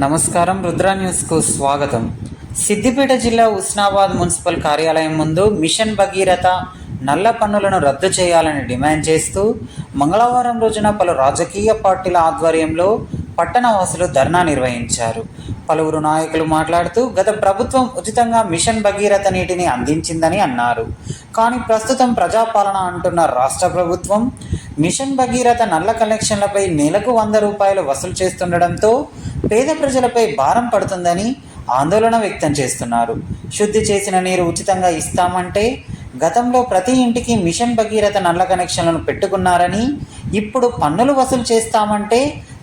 నమస్కారం. రుద్ర న్యూస్కు స్వాగతం. సిద్దిపేట జిల్లా హుస్నాబాద్ మున్సిపల్ కార్యాలయం ముందు మిషన్ భగీరథ నల్ల పన్నులను రద్దు చేయాలని డిమాండ్ చేస్తూ మంగళవారం రోజున పలు రాజకీయ పార్టీల ఆధ్వర్యంలో పట్టణవాసులు ధర్నా నిర్వహించారు. పలువురు నాయకులు మాట్లాడుతూ గత ప్రభుత్వం ఉచితంగా మిషన్ భగీరథ నీటిని అందించిందని అన్నారు. కానీ ప్రస్తుతం ప్రజాపాలన అంటున్న రాష్ట్ర ప్రభుత్వం మిషన్ భగీరథ నల్ల కనెక్షన్లపై నెలకు 100 రూపాయలు వసూలు చేస్తుండడంతో పేద ప్రజలపై భారం పడుతుందని ఆందోళన వ్యక్తం చేస్తున్నారు. శుద్ధి చేసిన నీరు ఉచితంగా ఇస్తామంటే గతంలో ప్రతి ఇంటికి మిషన్ భగీరథ నల్ల కనెక్షన్లను పెట్టుకున్నారని, ఇప్పుడు పన్నులు వసూలు చేస్తామంటే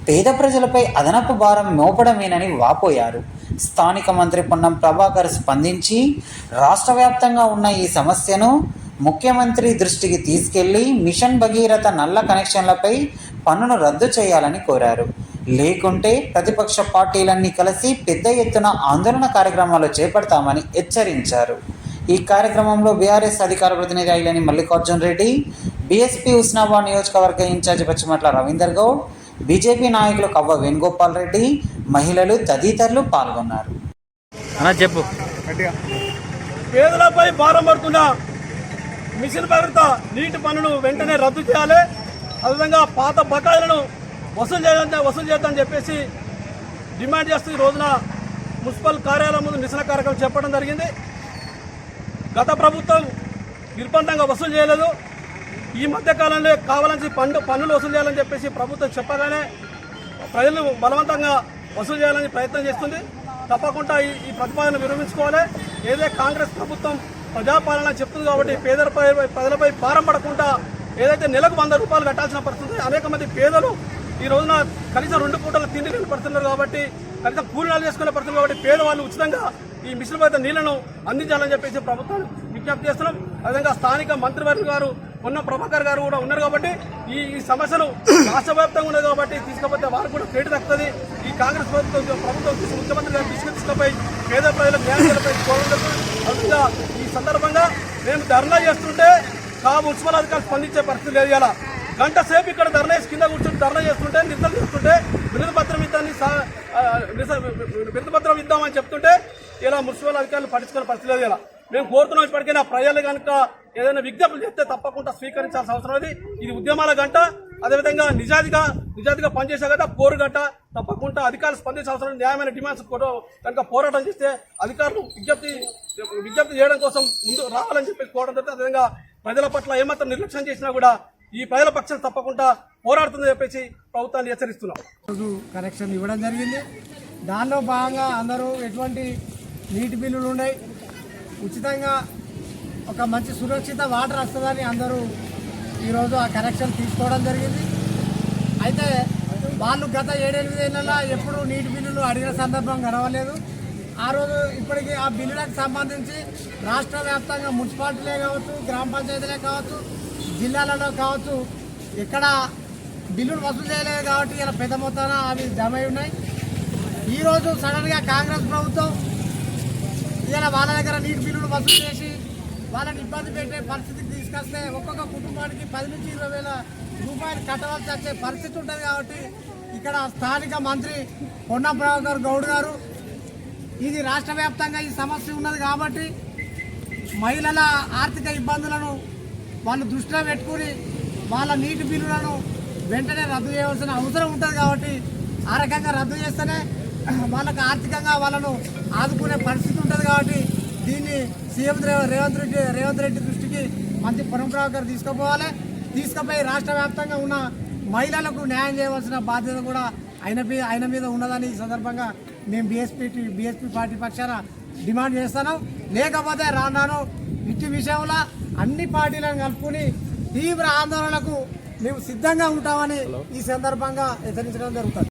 పేద ప్రజలపై అదనపు భారం మోపడమేనని వాపోయారు. స్థానిక మంత్రి పొన్నం ప్రభాకర్ స్పందించి రాష్ట్ర వ్యాప్తంగా ఉన్న ఈ సమస్యను ముఖ్యమంత్రి దృష్టికి తీసుకెళ్లి మిషన్ భగీరథ నల్ల కనెక్షన్లపై పన్నును రద్దు చేయాలని కోరారు. లేకుంటే ప్రతిపక్ష పార్టీలన్నీ కలిసి పెద్ద ఎత్తున ఆందోళన కార్యక్రమాలు చేపడతామని హెచ్చరించారు. ఈ కార్యక్రమంలో బీఆర్ఎస్ అధికార ప్రతినిధి అయిలని మల్లికార్జున్ రెడ్డి, బీఎస్పీ హుస్నాబాద్ నియోజకవర్గ ఇన్ఛార్జి పచ్చిమట్ల రవీందర్ గౌడ్, బీజేపీ నాయకులు కవ్వ వేణుగోపాల్ రెడ్డి, మహిళలు తదితరులు పాల్గొన్నారు. చెప్పు. పేదలపై భారం పడుతున్న మిషన్ భగీరథ నీటి పన్నును వెంటనే రద్దు చేయాలి. అదేవిధంగా పాత బకాయిలను వసూలు చేద్దామని చెప్పేసి డిమాండ్ చేస్తూ ఈ రోజున మున్సిపల్ కార్యాలయం ముందు నిరసన కార్యక్రమం చెప్పడం జరిగింది. గత ప్రభుత్వం నిర్బంధంగా వసూలు చేయలేదు. ఈ మధ్యకాలంలో కావాలని పన్నులు వసూలు చేయాలని చెప్పేసి ప్రభుత్వం చెప్పగానే ప్రజలు బలవంతంగా వసూలు చేయాలని ప్రయత్నం చేస్తుంది. తప్పకుండా ఈ ప్రతిపాదన విరమించుకోవాలి. ఏదైతే కాంగ్రెస్ ప్రభుత్వం ప్రజాపాలన చెప్తుంది కాబట్టి ప్రజలపై భారం పడకుండా ఏదైతే నెలకు 100 రూపాయలు కట్టాల్సిన పరిస్థితి, అనేక మంది పేదలు ఈ రోజున కనీసం 2 పూటల తిండి లేని పడుతున్నారు కాబట్టి, కనీసం కూలీనాలు చేసుకునే పడుతుంది కాబట్టి పేదవాళ్ళు ఉచితంగా ఈ మిషన్ భగీరథ నీళ్లను అందించాలని చెప్పేసి ప్రభుత్వాన్ని విజ్ఞప్తి చేస్తున్నాం. అదేవిధంగా స్థానిక మంత్రివర్గ గారు పొన్నం ప్రభాకర్ గారు కూడా ఉన్నారు కాబట్టి ఈ సమస్యను రాష్ట్ర వ్యాప్తంగా ఉన్నది కాబట్టి తీసుకపోతే వారికి కూడా క్రెడిట్ దక్కుతుంది. ఈ కాంగ్రెస్ ప్రభుత్వం ముఖ్యమంత్రి గారు తీసుకుపోయి పేద ప్రజలకు న్యాయాలపై కోరడం. అదేవిధంగా ఈ సందర్భంగా మేము ధర్నా చేస్తుంటే మున్సిపల్ అధికారులు స్పందించే పరిస్థితి లేదు. ఇలా గంట సేపు ఇక్కడ ధర్నా కింద కూర్చొని ధర్నా చేస్తుంటే, నిరసన చేస్తుంటే వినతి పత్రం ఇద్దామని చెప్తుంటే ఇలా మున్సిపల్ అధికారులు పట్టించుకునే పరిస్థితి లేదు. ఇలా మేము కోరుతున్నాం ఇప్పటికైనా ప్రజలు కనుక ఏదైనా విజ్ఞప్తులు చెప్తే తప్పకుండా స్వీకరించాల్సిన అవసరం ఉంది. ఇది ఉద్యమాల గంట, అదేవిధంగా నిజాయితీగా పనిచేసే గంట, పోరు గంట. తప్పకుండా అధికారులు స్పందించాల్సిన అవసరం. న్యాయమైన డిమాండ్స్ కనుక పోరాటం చేస్తే అధికారులు విజ్ఞప్తి చేయడం కోసం ముందు రావాలని చెప్పి కోరడం జరుగుతుంది. అదేవిధంగా ప్రజల పట్ల ఏమాత్రం నిర్లక్ష్యం చేసినా కూడా ఈ ప్రజల పక్షం తప్పకుండా పోరాడుతుందని చెప్పేసి ప్రభుత్వాన్ని హెచ్చరిస్తున్నాం. రోజు కనెక్షన్ ఇవ్వడం జరిగింది. దానిలో భాగంగా అందరూ ఎటువంటి నీటి బిల్లులు ఉన్నాయి, ఉచితంగా ఒక మంచి సురక్షిత వాటర్ వస్తుందని అందరూ ఈరోజు ఆ కనెక్షన్ తీసుకోవడం జరిగింది. అయితే వాళ్ళు గత 7-8 ఏళ్ళ ఎప్పుడు నీటి బిల్లులు అడిగిన సందర్భం కనవలేదు. ఆ రోజు ఇప్పటికీ ఆ బిల్లులకు సంబంధించి రాష్ట్ర వ్యాప్తంగా మున్సిపాలిటీలే కావచ్చు, గ్రామ పంచాయతీలే కావచ్చు, జిల్లాలలో కావచ్చు, ఎక్కడ బిల్లులు వసూలు చేయలేదు కాబట్టి ఇలా పెద్ద మొత్తాన అవి జమ అయి ఉన్నాయి. ఈరోజు సడన్గా కాంగ్రెస్ ప్రభుత్వం ఇలా వాళ్ళ దగ్గర నీటి బిల్లులు వసూలు చేసి వాళ్ళని ఇబ్బంది పెట్టే పరిస్థితికి తీసుకొస్తే ఒక్కొక్క కుటుంబానికి 10 నుంచి 20 వేల రూపాయలు కట్టవలసి వచ్చే పరిస్థితి ఉంటుంది. కాబట్టి ఇక్కడ స్థానిక మంత్రి పొన్నం ప్రభాకర్ గౌడ్ గారు ఇది రాష్ట్ర వ్యాప్తంగా ఈ సమస్య ఉన్నది కాబట్టి మహిళల ఆర్థిక ఇబ్బందులను వాళ్ళు దృష్టిలో పెట్టుకుని వాళ్ళ నీటి బిల్లులను వెంటనే రద్దు చేయవలసిన అవసరం ఉంటుంది. కాబట్టి ఆ రకంగా రద్దు చేస్తేనే వాళ్ళకు ఆర్థికంగా వాళ్ళను ఆదుకునే పరిస్థితి ఉంటుంది. కాబట్టి దీన్ని సీఎం రేవంత్ రెడ్డి దృష్టికి మంత్రి పొన్నం ప్రభాకర్ తీసుకుపోయి రాష్ట్ర వ్యాప్తంగా ఉన్న మహిళలకు న్యాయం చేయవలసిన బాధ్యత కూడా ఆయన మీద ఉన్నదని ఈ సందర్భంగా మేము బీఎస్పీ పార్టీ పక్షాన డిమాండ్ చేస్తున్నాం. లేకపోతే రాను ఇట్టి విషయంలో అన్ని పార్టీలను కలుపుకుని తీవ్ర ఆందోళనకు మేము సిద్ధంగా ఉంటామని ఈ సందర్భంగా హెచ్చరించడం జరుగుతుంది.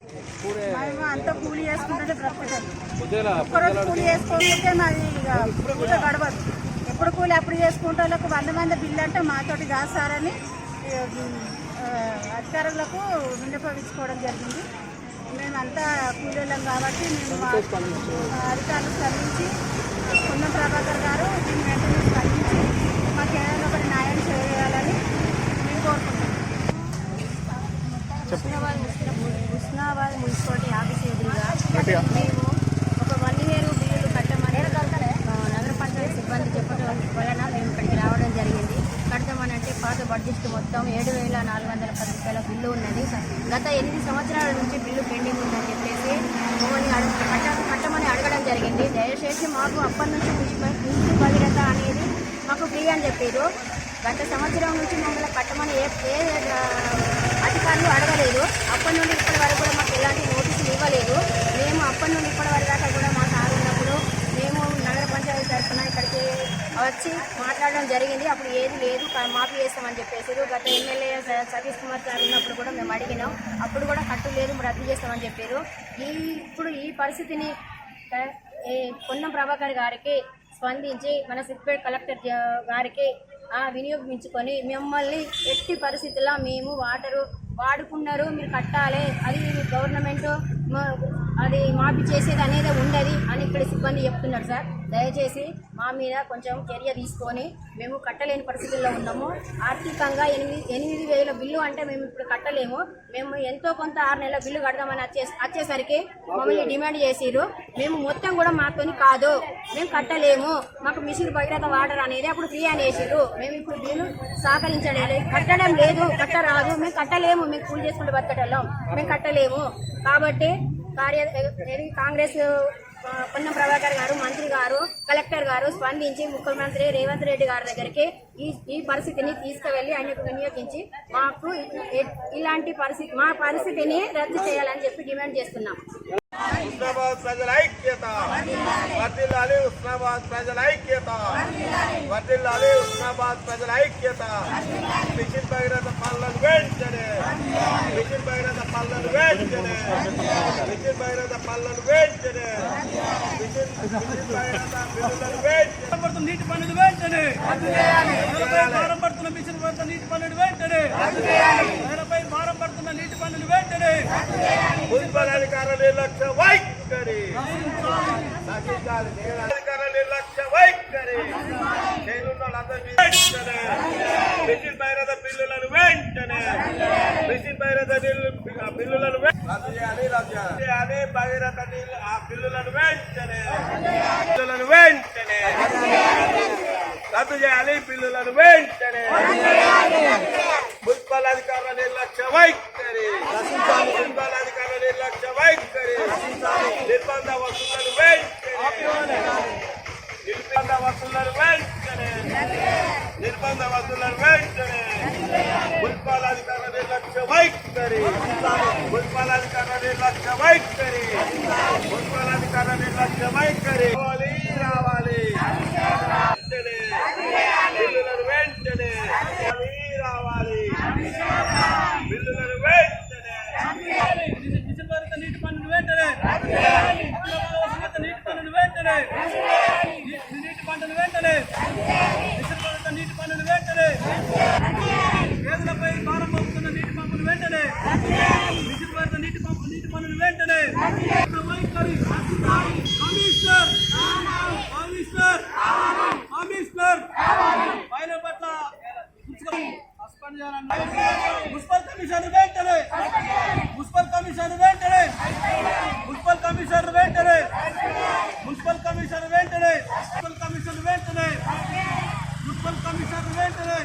అంతా కూలి చేసుకుంటే బ్రతకదు. ఒక్కరోజు కూలి చేసుకోకపోతే మాది పూట గడవదు. ఎప్పుడు కూలి అప్పుడు చేసుకుంటే వాళ్ళకు 100 మంది బిల్లు అంటే మాతోటి కాదు సార్ అని అధికారులకు విన్నపించుకోవడం జరిగింది. మేమంతా కూలీలం కాబట్టి మేము అధికారులు స్పందించి పొన్నం ప్రభాకర్ గారు దీన్ని వెంటనే స్పందించి మాకు ఏదైనా ఒకటి న్యాయం చేయాలని మేము కోరుకుంటున్నాం. హుస్నాబాద్ మున్సిపాలిటీ ఆఫీస్ ఎదురుగా మేము ఒక 1 year బిల్లులు కట్టమని నగర పంచాయతీ సిబ్బంది చెప్పడం వలన మేము ఇక్కడికి రావడం జరిగింది. కడతామని అంటే పాత బడ్జెట్ మొత్తం 7,410 రూపాయల బిల్లు ఉన్నది. గత 8 సంవత్సరాల నుంచి బిల్లు పెండింగ్ ఉందని చెప్పేసి మమ్మల్ని కట్టమని అడగడం జరిగింది. దయచేసి మాకు అప్పటి నుంచి మున్సిపల్ భగీరథ అనేది మాకు ఫ్రీ అని చెప్పారు. గత సంవత్సరం నుంచి మమ్మల్ని కట్టమని ఏ అధికారులు అడగలేదు. అప్పటి నుండి ఇప్పటి వరకు కూడా మాకు ఎలాంటి నోటీసులు ఇవ్వలేదు. మేము అప్పటి నుండి ఇప్పటి వరకు దాకా కూడా మా సార్ ఉన్నప్పుడు మేము నగర పంచాయతీ తరఫున ఇక్కడికి వచ్చి మాట్లాడడం జరిగింది. అప్పుడు ఏది లేదు మాఫీ చేస్తామని చెప్పేసారు. గత ఎమ్మెల్యే సతీష్ కుమార్ సార్ ఉన్నప్పుడు కూడా మేము అడిగినాం. అప్పుడు కూడా కట్టు లేదు రద్దు చేస్తామని చెప్పారు. ఇప్పుడు ఈ పరిస్థితిని పొన్నం ప్రభాకర్ గారికి స్పందించి మన సిద్దిపేట కలెక్టర్ గారికి వినియోగించుకొని మిమ్మల్ని ఎట్టి పరిస్థితుల్లో మేము వాటరు వాడుకున్నారు మీరు కట్టాలి, అది గవర్నమెంట్ అది మాఫీ చేసేది అనేది ఉండదు అని ఇక్కడ సిబ్బంది చెప్తున్నారు. సార్ దయచేసి మా మీద కొంచెం చర్య తీసుకొని మేము కట్టలేని పరిస్థితుల్లో ఉన్నాము. ఆర్థికంగా 8,000 బిల్లు అంటే మేము ఇప్పుడు కట్టలేము. మేము ఎంతో కొంత 6 నెలల బిల్లు కడదామని వచ్చేసరికి మమ్మల్ని డిమాండ్ చేసిరు. మేము మొత్తం కూడా మాతోని కాదు, మేము కట్టలేము, మాకు మిషన్ భగీరథ వాటర్ అనేది అప్పుడు ఫ్రీ అని వేసిరు. మేము ఇప్పుడు బిల్లు కట్టడం లేదు, కట్టరాదు, మేము కట్టలేము, మేము కూలి చేసుకుంటూ బతకటం మేము కట్టలేము. కాబట్టి కాంగ్రెస్ పొన్నం ప్రభాకర్ గారు, మంత్రి గారు, కలెక్టర్ గారు స్పందించి ముఖ్యమంత్రి రేవంత్ రెడ్డి గారి దగ్గరికి ఈ పరిస్థితిని తీసుకువెళ్లి ఆయనకు వినియోగించి మాకు ఇలాంటి మా పరిస్థితిని రద్దు చేయాలని చెప్పి డిమాండ్ చేస్తున్నాం. ఉస్నాబాద్ ప్రజల ఐక్యత వర్ధిల్లాలి, ఉస్నాబాద్ ప్రజల ఐక్యత వర్ధిల్లాలి, ఉస్నాబాద్ ప్రజల ఐక్యత. మిషన్ భగీరథ పనులను వెంటనే, మిషన్ భగీరథ పనులను వెంటనే, మిషన్ భగీరథ పనులను వెంటనే, మిషన్ భగీరథ బిల్లులను వెంటనే, నీటి పన్నులు వెంటనే భారం పడుతున్న మిషన్ భగీరథ నీటి పన్నులు వెంటనే, నేలపై భారం పడుతున్న నీటి పన్నులు వెంటనే, మున్సిపల్ అధికారుల నిర్లక్ష్య వైఖరి, అధికారుల నిర్లక్ష్య వైఖరి, మిషన్ భగీరథ బిల్లులను వెంటనే, మిషన్ భగీరథ బిల్లులను రద్దు చేయాలి, భగీరథ బిల్లులను వెంటనే, బిల్లులను వెంటనే రద్దు చేయాలి, బిల్లులను వెంటనే. మున్సిపల్ అధికారుల నిర్లక్ష్య వైఖరి, మున్సిపల్ అధికారుల నిర్లక్ష్య వైఖరి, నిర్బంధ వసూళ్లను వెంటనే, నిర్బంధ వసూళ్లను వెంటనే, నిర్బంధ వసూళ్లను వెంటనే. మున్సిపల్ అధికారుల నిర్లక్ష్య వైఖరి, మున్సిపల్ అధికారుల నిర్లక్ష్య వైఖరి, మున్సిపల్ అధికారుల నిర్లక్ష్య వైఖరి. రావాలి వెంటనే, బిల్లులను వెంటనే రావాలి, బిల్లులను వెంటనే. మిషన్ భగీరథ నీటి పన్నులు వెంటనే, నీటి పన్నులు వెంటనే, నీటి పన్నులు వెంటనే, మిషన్ భగీరథ నీటి పన్నులు వెంటనే, పేదలపై భారం మోపుతున్న నీటి పంపులు వెంటనే, మిషన్ భగీరథ నీటి పన్నులు వెంటనే. వైఖరి కమిషనర్ కమిషనర్ కమిషనర్ ఆయన పట్ల సస్పెండ్ చేయాలండి. మున్సిపల్ కమిషన్ వెంటనే, మున్సిపల్ కమిషన్ వెంటనే, మున్సిపల్ కమిషన్ వెంటనే, మున్సిపల్ కమిషన్ వెంటనే, మున్సిపల్ కమిషన్ వెంటనే, మున్సిపల్ కమిషన్ వెంటనే,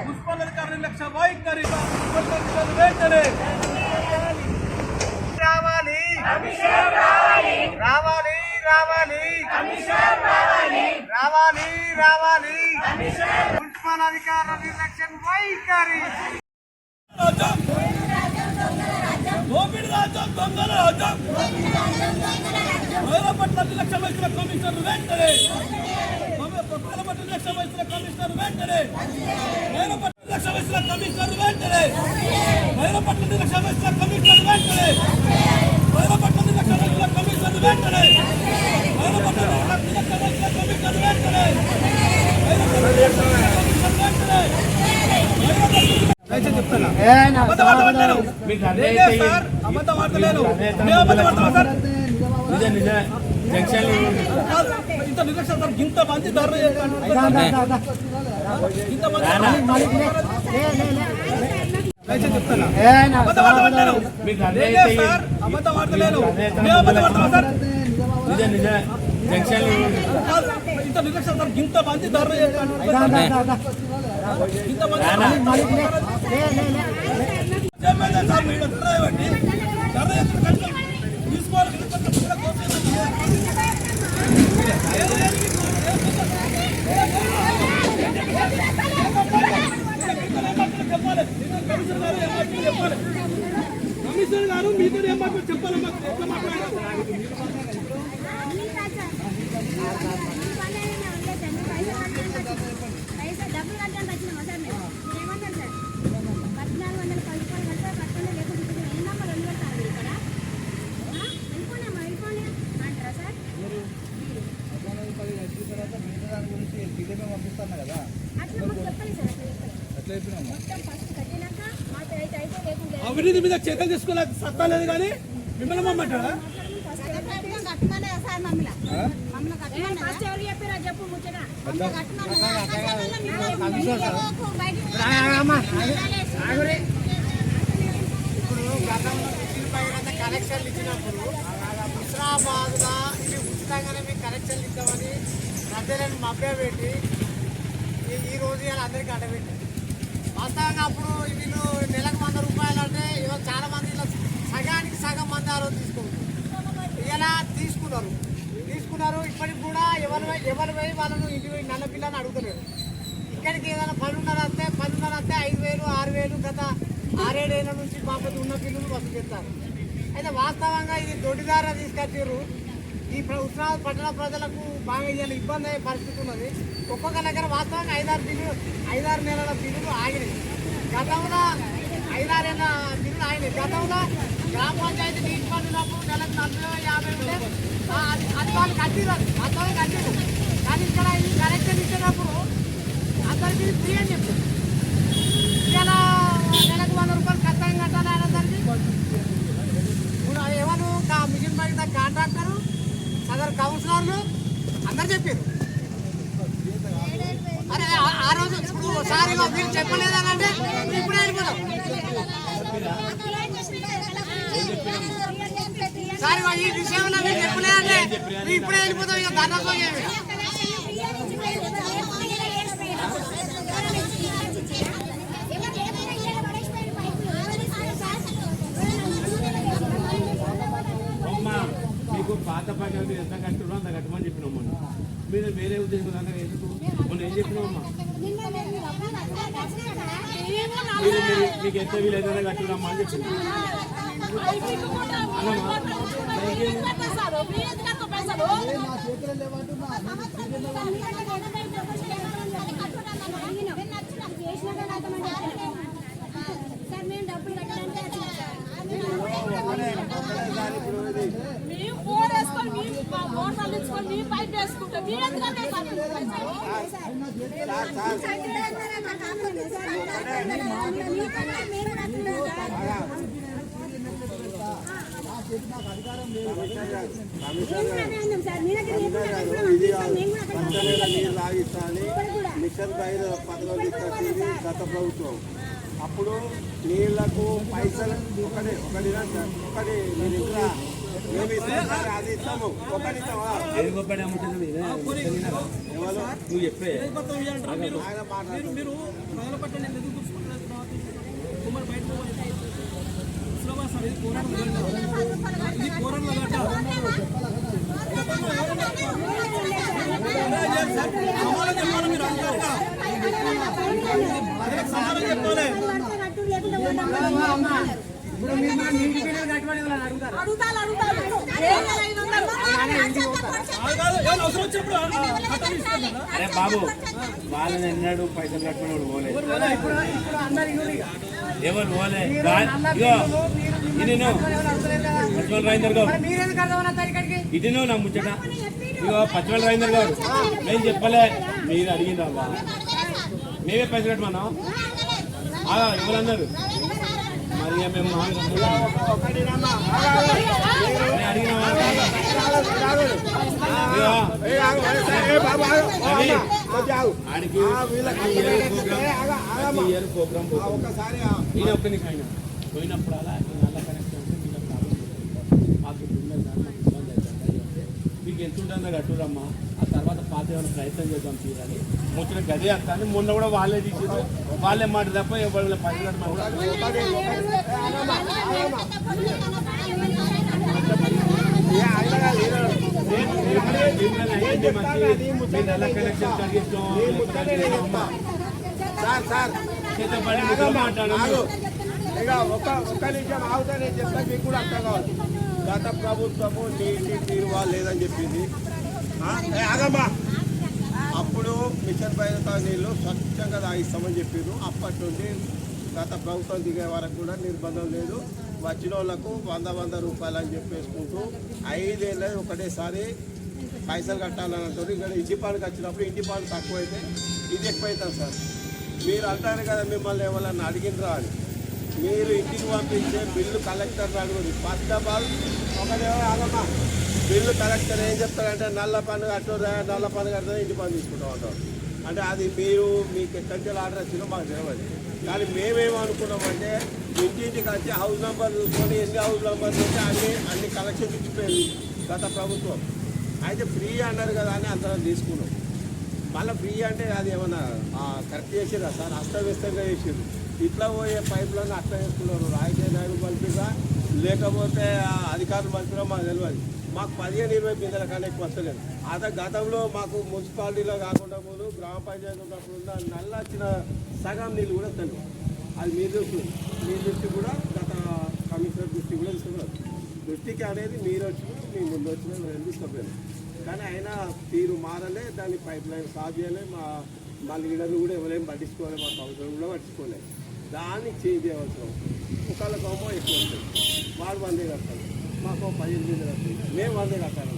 మున్సిపల్ అధికారుల నిర్లక్ష్య వైఖరి, మున్సిపల్ కమిషన్ వెంటనే. రావాలి రావాలి రావాలి రావాలి రావాలి మున్సిపల్ అధికారుల నిర్లక్ష్యం వైఖరి. దోపిడి రాజ్యం, దొంగల రాజ్యం, పట్ల నిర్లక్ష్యం వహిస్తున్న కమిషనర్ వెంటనే, పట్ల నిర్లక్ష్యం వహిస్తున్న కమిషనర్ వెంటనే, పట్ల నిర్లక్ష్యం వహిస్తున్న కమిషనర్ వెంటనే, పట్ల నిర్లక్ష్యం వహిస్తున్న కమిషనర్ వెంటనే, పట్ల నిర్లక్ష్యం వహిస్తున్న కమిషనర్ వెంటనే, పట్ల నిర్లక్ష్యం వహిస్తున్న కమిషనర్ వెంటనే, ఇంత నిర్లక్ష్యం ఇంతమంది ధర ఇంతమంది దయచేసి చెప్తాను. అబద్ధం ఆడతలేను. నేనే సార్ అబద్ధం ఆడతలేను. నేను అబద్ధం ఆడతాను సార్. ఇంత నిర్లక్ష్యం సార్. ఇంత మంది ధర్నా చేస్తాను. ఇంత మంది చెప్పేదే సార్. మీరు ధర్నా ఇవ్వండి. ధర్నా చేస్తున్న కష్టం తీసుకోవాలి. కమిషనర్ గారు మీతో ఏం మాట్లాడు చెప్పాలమ్మా. ఎట్లా మాట్లాడారు? అవినీతి మీద చర్యలు తీసుకోలే సత్తా లేదు కానీ మిమ్మల్ని మమ్మంటారా? ఇప్పుడు గతంలో కనెక్షన్లు ఇచ్చినప్పుడు హుస్నాబాద్లో ఇది ఉచితంగానే మీకు కనెక్షన్లు ఇద్దామని ప్రజలను మభ్యపెట్టి ఈ రోజు ఇలా అందరికీ అడబెట్టి వాస్తవంగా అప్పుడు వీళ్ళు నెలకు 100 రూపాయలు అంటే ఇవాళ చాలా మంది ఇలా సగానికి సగం మంది ఆ రోజు తీసుకోవచ్చు. ఇలా తీసుకున్నారు. ఇప్పటికి కూడా ఎవరు పోయి వాళ్ళను ఇంటి నల్ల పిల్లని అడుగుతలేరు. ఇక్కడికి ఏదైనా 10:30 వస్తే 5,000 6,000 గత 6-7 ఏళ్ళ నుంచి బాపతి ఉన్న పిల్లలు వసూలు చేస్తారు. అయితే వాస్తవంగా ఇది దొడ్డిదారా తీసుకొచ్చారు. ఈ ఉస్మానాబాద్ పట్టణ ప్రజలకు బాగా ఇవాళ ఇబ్బంది అయ్యే పరిస్థితి ఉన్నది. ఒక్కొక్క దగ్గర వాస్తవంగా 5-6 నెలల బిల్లులు ఆగినాయి. గతంలో 5-6 ఏళ్ళ బిల్లులు ఆగినాయి. గతంలో గ్రామ పంచాయతీ నీటి పన్నులప్పుడు నెలకు 40-50 ఉంటే అది వాళ్ళు కట్టిరు. కానీ ఇక్కడ ఈ కనెక్షన్ ఇచ్చినప్పుడు అందరికీ ఫ్రీ అని చెప్తారు. ఇలా నెలకు 100 రూపాయలు ఖచ్చితంగా కట్టాలి అనేసరికి ఎవరు మిషన్ పడిన కాంట్రాక్టరు సదరు కౌన్సిలర్లు అందరు చెప్పారు. అరే ఆ రోజు ఇప్పుడు ఒకసారి మీరు చెప్పలేదనంటే ఇప్పుడే వెళ్ళిపోతాం. సారీ ఈ విషయంలో మీరు చెప్పలేదంటే ఇప్పుడే వెళ్ళిపోతాం. ఇక ధర్నా పోయేవి మీకు పాత పైసలు మీరు ఎంత కట్టున్నారో అంత కట్టమని చెప్పినాం. మనం మీరు వేరే ఉద్దేశం అంతా ఎందుకు మనం ఏం చెప్పినామమ్మా? మీకు ఎంత వీలు ఏదైనా కట్టున్నామా అని చెప్పినాం. మిషన్ బయట పథకం తీసుకొచ్చింది గత ప్రభుత్వం. అప్పుడు నీళ్లకు పైసలు ఒకటి మీరు ఇంకా మేము ఇస్తాం అది ఇస్తాము. ఒకటి ఇస్తామా? నువ్వు చెప్పే మీరు ప్రజల పట్ల నేను ఎందుకు చూసుకుంటున్నారు? కుమార్ బయట ఇది కోరంలో గడ్డ సమాధానం చెప్పాలి. మీరు సమాధానం చెప్పాలి. ఇప్పుడు మీరు మన నీటి బిల్లులు కట్టుబడి అడుగుతారు. అరే బాబు వాళ్ళని ఎన్నాడు పైసలు కట్టుకున్నాడు పోలేదు. ఎవరు పోలే పచ్చివాళ్ళు రాయిందర్ గారు ఇది నువ్వు నా ముచ్చట. ఇగో పచ్చివాళ్ళు రాయిందర్ గారు నేను చెప్పలే, మీరు అడిగిందా? మేమే పైసలు కట్టమన్నాం. ఎవరన్నారు మరి మేము అడిగినా ఆడికి వీళ్ళకి ప్రతి ఇయర్ ప్రోగ్రామ్ ఒకసారి ఈయన ఒక్క నిమిషం ఆయన పోయినప్పుడు అలా నల్ల కనెక్షన్ అంటే మీకు ప్రాబ్లం మాకు ఉన్నది దాంట్లో ఇబ్బంది అవుతుంది మీకు ఎంత ఉంటుందో కట్టురమ్మా ఆ తర్వాత పాత ఏమైనా ప్రయత్నం చేద్దాం తీరాలి ముచ్చిన గదే వస్తాను మొన్న కూడా వాళ్ళే తీసేది వాళ్ళే మాట తప్ప ఎవరి పదిహేను నల్ల కనెక్షన్ కలిగిస్తాం సార్ మాట్లాడాలి ఇక ఒక్క నిమిషం ఆగుతా నేను చెప్తా మీకు కూడా అర్థం కావాలి గత ప్రభుత్వము నీటి తీరువా లేదని చెప్పింది ఆగమ్మా అప్పుడు మిషన్ భగీరథ నీళ్ళు స్వచ్ఛంగా తాగిస్తామని చెప్పారు అప్పటి నుండి గత ప్రభుత్వం దిగే వరకు కూడా నిర్బంధం లేదు వచ్చిన వాళ్ళకు 100 రూపాయలు అని చెప్పేసుకుంటూ 5 ఏళ్ళే ఒకటేసారి పైసలు కట్టాలని అంటారు ఇక్కడ ఇంటి పాడుకు వచ్చినప్పుడు ఇంటి పాడు తక్కువైతే ఇది ఎక్కువైతుంది సార్ మీరు అంటారు కదా మిమ్మల్ని ఎవరన్నా అడిగినరా అని మీరు ఇంటికి పంపించే బిల్లు కలెక్టర్ అడుగుతుంది ఫస్ట్ ఆఫ్ ఆల్ ఒకటేమో ఆగమ్మా బిల్లు కలెక్టర్ ఏం చెప్తారంటే నల్ల పన్ను కట్టురా నల్ల పన్ను కట్టురా ఇంటి పన్ను తీసుకుంటాం అంటారు అంటే అది మీరు మీకు ఎక్కడి నుంచి ఆర్డర్ వచ్చిందో మాకు తెలియదు కానీ మేమేమనుకున్నామంటే ఇంటింటికి వచ్చి హౌస్ నెంబర్ చూసుకొని ఎన్ని హౌస్ నెంబర్స్ ఉంటే అన్ని కలెక్షన్ ఇచ్చిపోయింది గత ప్రభుత్వం అయితే ఫ్రీ అన్నారు కదా అని అందరం తీసుకున్నాం మళ్ళీ ఫ్రీ అంటే అది ఏమన్నా కరెక్ట్ చేసిరా సార్ అస్తవ్యస్తంగా చేసారు ఇట్లా పోయే పైపులను అట్లా వేసుకున్నారు రాజకీయ నాయకులు పంపిగా లేకపోతే అధికారులు పంపినా మాకు తెలియదు మాకు 15-20 బిందెల కన్నా ఎక్కువ వస్తలేదు అదే గతంలో మాకు మున్సిపాలిటీలో కాకుండా ముందు గ్రామ పంచాయతీ ఉన్నప్పుడు ఉన్న నల్ల వచ్చిన సగం నీళ్ళు కూడా తెలియదు అది మీ దృష్టి కూడా గత కమిషనర్ దృష్టి కూడా తీసుకున్నారు దృష్టికి అనేది మీరు వచ్చిన మీ ముందు వచ్చిన మేము తీసుకోలేదు కానీ అయినా తీరు మారలే దాన్ని పైప్ లైన్ సాఫ్ చేయలే మా లీడర్లు కూడా ఎవరేం పట్టించుకోవాలి మా కౌన్సిలర్ కూడా పట్టించుకోలేదు దాన్ని చేంజ్ చేయవలసిన ఒకళ్ళకేమో ఎక్కువ వస్తుంది వాడు 100 కట్టాలి మాకు 15 వస్తుంది మేము 100 కట్టాలి